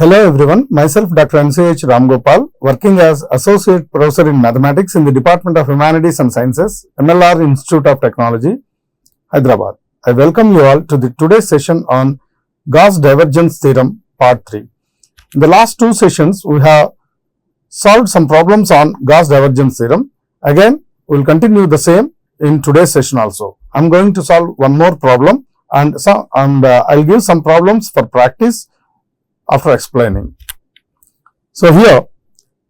Hello everyone, myself Dr. NCH Ramgopal, working as Associate Professor in Mathematics in the Department of Humanities and Sciences, MLR Institute of Technology, Hyderabad. I welcome you all to today's session on Gauss Divergence Theorem, Part 3. In the last two sessions, we have solved some problems on Gauss Divergence Theorem. Again, we will continue the same in today's session also. I am going to solve one more problem and I will give some problems for practice after explaining. So here,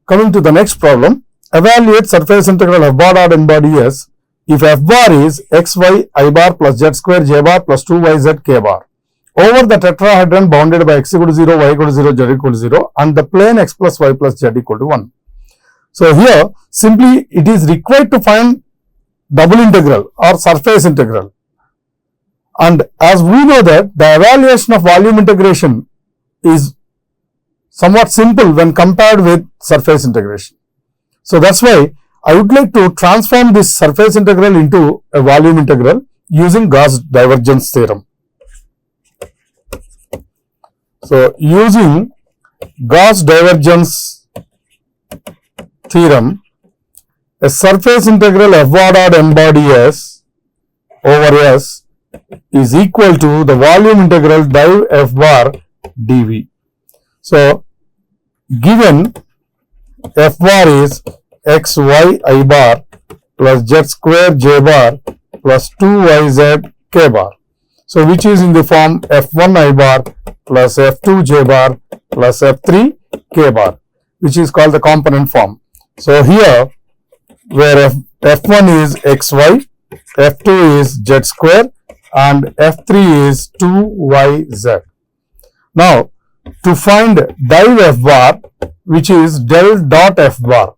coming to the next problem, evaluate surface integral f bar dot n bar ds if f bar is xy I bar plus z square j bar plus 2yz k bar over the tetrahedron bounded by x equal to 0, y equal to 0, z equal to 0 and the plane x plus y plus z equal to 1. So here, simply it is required to find double integral or surface integral. And as we know that the evaluation of volume integration is somewhat simple when compared with surface integration. So that's why I would like to transform this surface integral into a volume integral using Gauss Divergence Theorem. So using Gauss Divergence Theorem, a surface integral f bar dot n bar ds over s is equal to the volume integral div f bar dv. So, given f bar is xy I bar plus z square j bar plus 2yz k bar. So, which is in the form f1 I bar plus f2 j bar plus f3 k bar, which is called the component form. So, here where f1 is xy, f2 is z square and f3 is 2yz. Now, to find div f bar, which is del dot f bar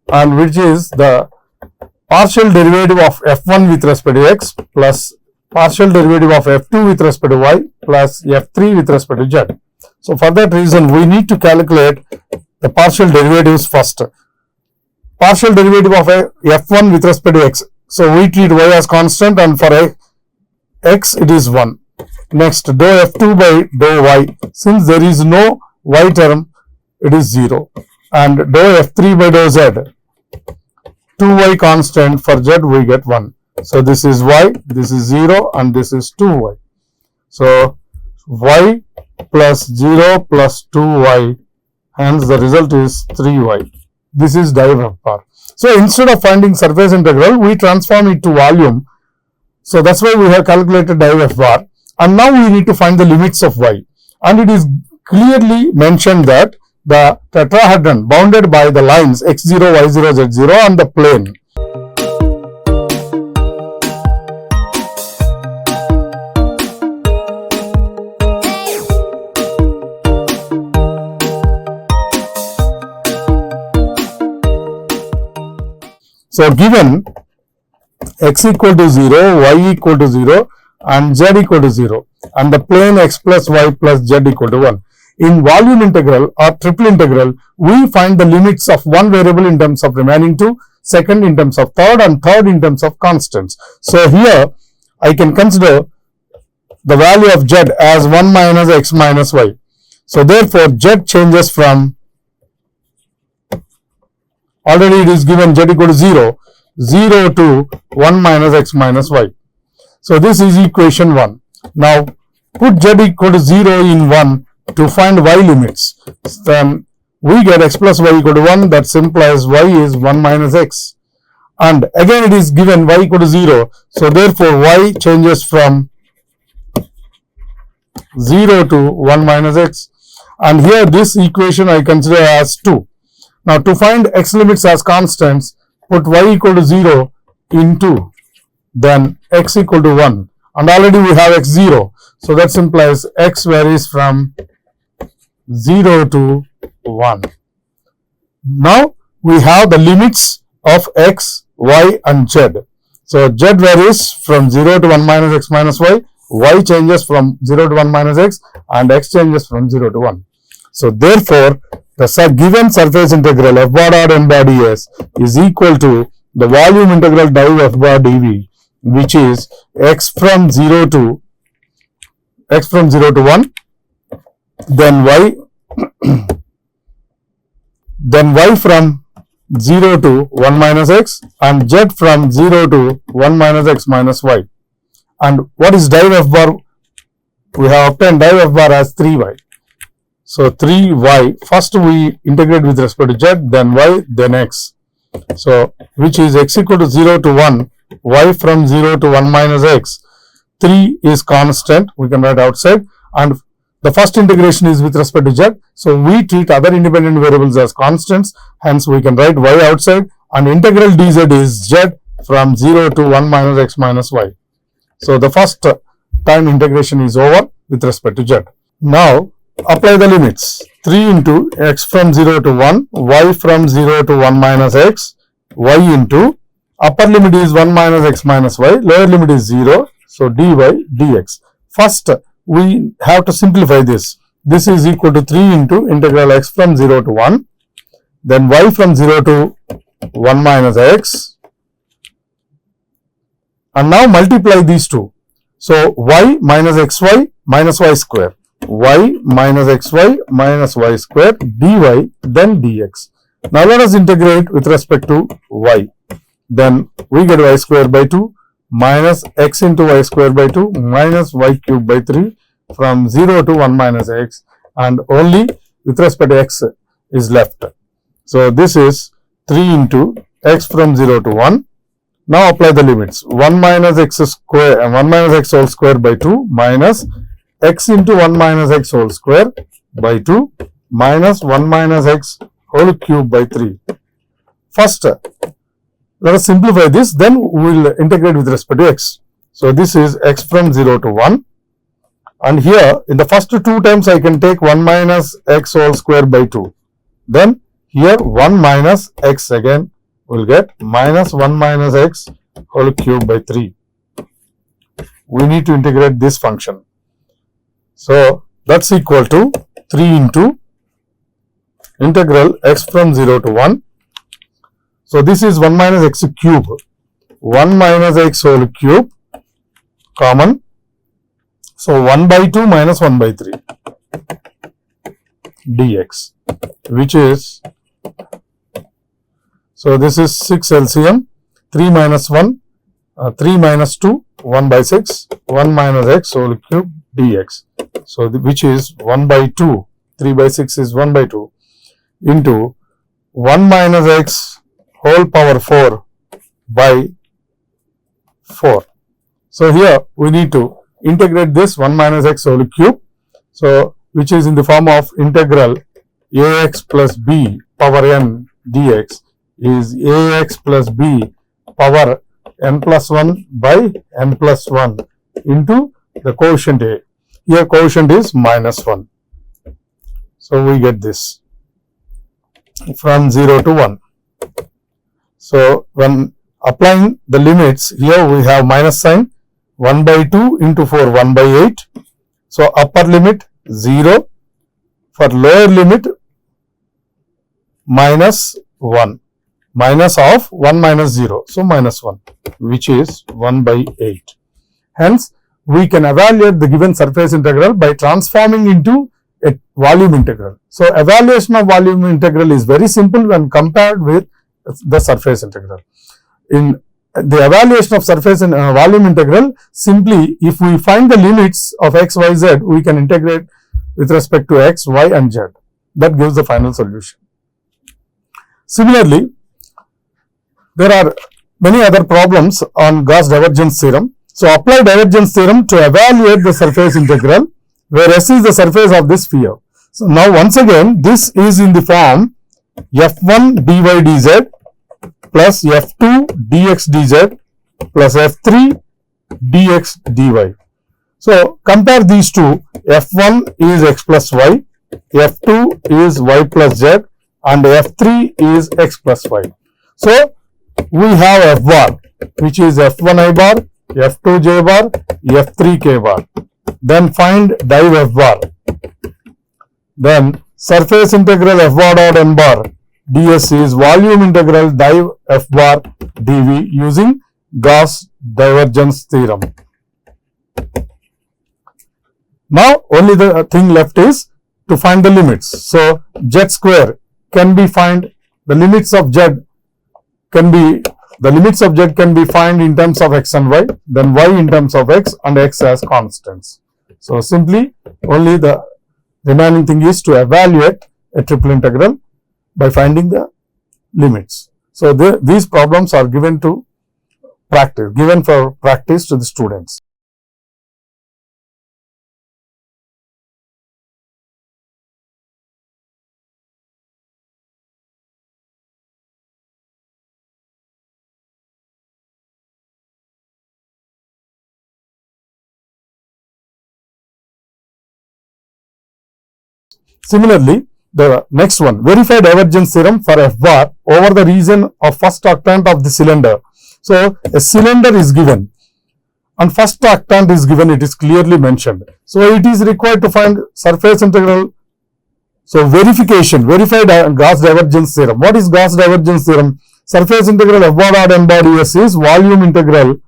and which is the partial derivative of f1 with respect to x plus partial derivative of f2 with respect to y plus f3 with respect to z. So, for that reason we need to calculate the partial derivatives first. Partial derivative of f1 with respect to x. So, we treat y as constant and for x it is 1. Next, dou f2 by dou y, since there is no y term, it is 0. And dou f3 by dou z, 2y constant, for z we get 1. So, this is y, this is 0 and this is 2y. So, y plus 0 plus 2y, hence the result is 3y. This is div f bar. So, instead of finding surface integral, we transform it to volume. So, that's why we have calculated div f bar. And now we need to find the limits of y, and it is clearly mentioned that the tetrahedron bounded by the lines x0, y0, z0 on the plane. So, given x equal to 0, y equal to 0 and z equal to 0 and the plane x plus y plus z equal to 1. In volume integral or triple integral, we find the limits of one variable in terms of remaining two, second in terms of third and third in terms of constants. So, here I can consider the value of z as 1 minus x minus y. So, therefore, z changes from, already it is given z equal to 0, 0 to 1 minus x minus y. So, this is equation 1. Now, put z equal to 0 in 1 to find y limits. Then, we get x plus y equal to 1, that implies y is 1 minus x. And again it is given y equal to 0. So, therefore, y changes from 0 to 1 minus x. And here this equation I consider as 2. Now, to find x limits as constants, put y equal to 0 in 2. Then x equal to 1 and already we have x 0. So, that implies x varies from 0 to 1. Now, we have the limits of x, y and z. So, z varies from 0 to 1 minus x minus y changes from 0 to 1 minus x and x changes from 0 to 1. So, therefore, the given surface integral f bar dot n bar ds is equal to the volume integral div f bar dv, which is x from 0 to 1 then y then y from 0 to 1 minus x and z from 0 to 1 minus x minus y. And what is div f bar? We have obtained div f bar as 3y. So 3y, first we integrate with respect to z, then y, then x. So which is x equal to 0 to 1, y from 0 to 1 minus x. 3 is constant, we can write outside, and the first integration is with respect to z. So we treat other independent variables as constants, hence we can write y outside, and integral dz is z from 0 to 1 minus x minus y. So the first time integration is over with respect to z. Now apply the limits. 3 into x from 0 to 1, y from 0 to 1 minus x, y into upper limit is 1 minus x minus y, lower limit is 0, so dy dx. First we have to simplify this. This is equal to 3 into integral x from 0 to 1, then y from 0 to 1 minus x, and now multiply these two. So y minus xy minus y square, y minus xy minus y square dy then dx. Now let us integrate with respect to y. Then we get y square by 2 minus x into y square by 2 minus y cube by 3 from 0 to 1 minus x, and only with respect to x is left. So this is 3 into x from 0 to 1. Now apply the limits. 1 minus x square and 1 minus x whole square by 2 minus x into 1 minus x whole square by 2 minus 1 minus x whole cube by 3. First, let us simplify this, then we will integrate with respect to x. So this is x from 0 to 1, and here in the first two times I can take 1 minus x whole square by 2. Then here 1 minus x again will get minus 1 minus x whole cube by 3. We need to integrate this function. So that's equal to 3 into integral x from 0 to 1. So this is 1 minus x cube, 1 minus x whole cube common. So 1 by 2 minus 1 by 3 dx, which is, so this is 6 LCM, 3 minus 1, 3 minus 2, 1 by 6, 1 minus x whole cube dx. So which is 1 by 2, 3 by 6 is 1 by 2 into 1 minus x whole power 4 by 4. So here we need to integrate this 1 minus x whole cube, so which is in the form of integral ax plus b power n dx is ax plus b power n plus 1 by n plus 1 into the quotient a. Here quotient is minus 1. So we get this from 0 to 1. So when applying the limits, here we have minus sign, 1 by 2 into 4, 1 by 8. So upper limit 0, for lower limit minus 1, minus of 1 minus 0, so minus 1, which is 1 by 8. Hence we can evaluate the given surface integral by transforming into a volume integral. So evaluation of volume integral is very simple when compared with the surface integral. In the evaluation of surface and volume integral, simply if we find the limits of x, y, z, we can integrate with respect to x, y and z. That gives the final solution. Similarly, there are many other problems on Gauss divergence theorem. So apply divergence theorem to evaluate the surface integral, where S is the surface of this sphere. So now once again, this is in the form f1 dy dz plus f2 dx dz plus f3 dx dy. So compare these two. F1 is x plus y, f2 is y plus z, and f3 is x plus y. So we have f bar, which is f1 I bar, f2 j bar, f3 k bar. Then find div f bar. Then surface integral f bar dot n bar ds is volume integral div f bar dv using Gauss Divergence Theorem. Now only the thing left is to find the limits. So z square can be find the limits of z can be found in terms of x and y, then y in terms of x and x as constants. So simply only the remaining thing is to evaluate a triple integral by finding the limits. So these problems are given for practice to the students. Similarly, the next one, verify divergence theorem for f bar over the region of first octant of the cylinder. So a cylinder is given and first octant is given, it is clearly mentioned. So it is required to find surface integral. So verify Gauss Divergence Theorem. What is Gauss Divergence Theorem? Surface integral f bar dot n bar ds is volume integral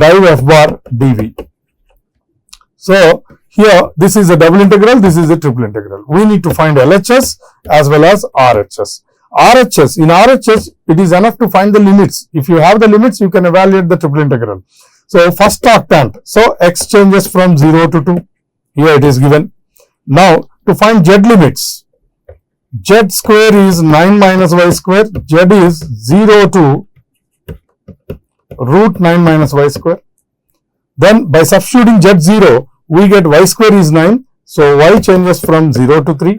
div f bar dv. So here this is a double integral, this is a triple integral. We need to find LHS as well as RHS. In RHS it is enough to find the limits. If you have the limits, you can evaluate the triple integral. So first octant, so x changes from 0 to 2, here it is given. Now to find z limits, z square is 9 minus y square, z is 0 to root 9 minus y square. Then by substituting z0, we get y square is 9, so y changes from 0 to 3.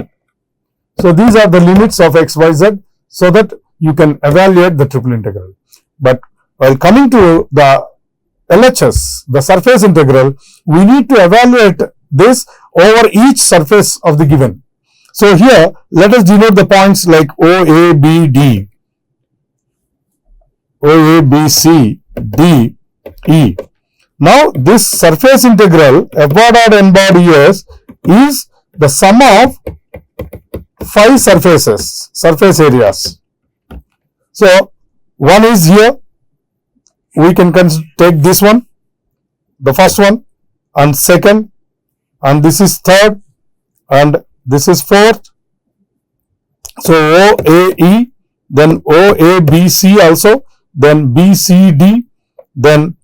So these are the limits of x, y, z, so that you can evaluate the triple integral. But while coming to the LHS, the surface integral, we need to evaluate this over each surface of the given. So here, let us denote the points like O, A, B, D, O, A, B, C, D, E. Now this surface integral f bar dot n bar ds is the sum of 5 surface areas. So one is here, we can take this one, the first one, and second, and this is third, and this is fourth. So O, A, E, then O, A, B, C also, then B, C, D, then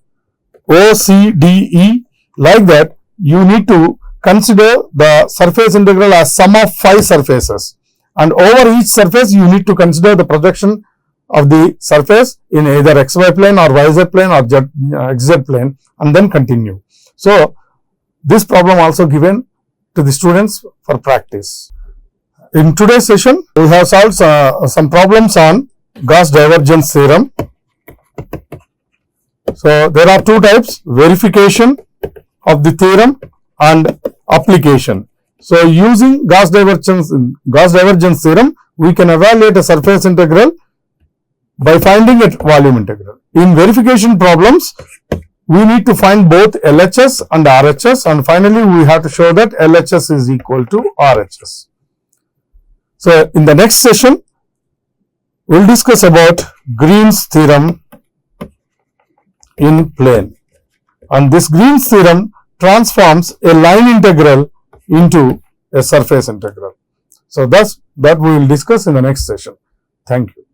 O, C, D, E. Like that, you need to consider the surface integral as sum of 5 surfaces, and over each surface you need to consider the projection of the surface in either xy plane or yz plane or xz plane, and then continue. So this problem also given to the students for practice. In today's session, we have solved some problems on Gauss Divergence Theorem. So there are 2 types, verification of the theorem and application. So using Gauss Divergence Theorem, we can evaluate a surface integral by finding a volume integral. In verification problems, we need to find both LHS and RHS, and finally we have to show that LHS is equal to RHS. So in the next session, we will discuss about Green's theorem in plane, and this Green's theorem transforms a line integral into a surface integral. So that we will discuss in the next session. Thank you.